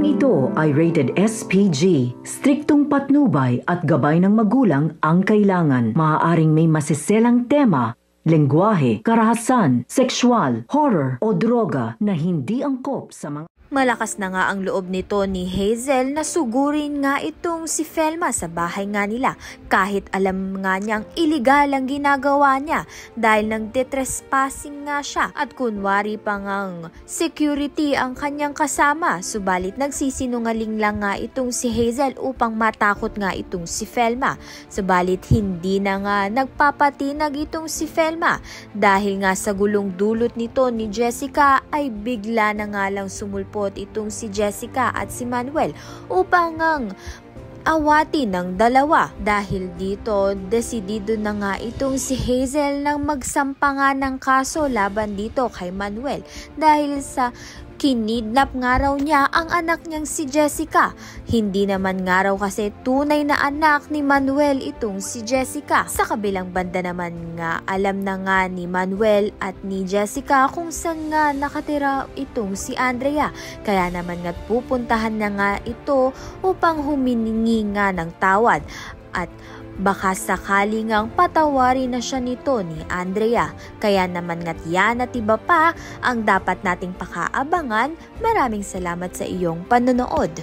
ito ay rated SPG. Striktong patnubay at gabay ng magulang ang kailangan. Maaaring may masiselang tema, lengguwahe, karahasan, sexual, horror o droga na hindi angkop sa mga... Malakas na nga ang loob nito ni Hazel na sugurin nga itong si Felma sa bahay nga nila kahit alam nga niyang iligal ang ginagawa niya dahil nagde-trespassing nga siya at kunwari pa ngang security ang kanyang kasama. Subalit nagsisinungaling lang nga itong si Hazel upang matakot nga itong si Felma. Subalit hindi na nga nagpapatinag itong si Felma dahil nga sa gulong dulot nito ni Jessica ay bigla na nga lang sumulpo itong si Jessica at si Manuel upang ang awati ng dalawa. Dahil dito, desidido na nga itong si Hazel nang magsampa nga ng kaso laban dito kay Manuel dahil sa kinidnap nga raw niya ang anak niyang si Jessica. Hindi naman nga raw kasi tunay na anak ni Manuel itong si Jessica. Sa kabilang banda naman nga, alam na nga ni Manuel at ni Jessica kung saan nga nakatira itong si Andrea. Kaya naman nga pupuntahan na nga ito upang huminingi nga ng tawad. At baka sakali ngang patawarin na siya nito ni Andrea. Kaya naman nga't yan at iba pa ang dapat nating pakaabangan. Maraming salamat sa iyong panonood.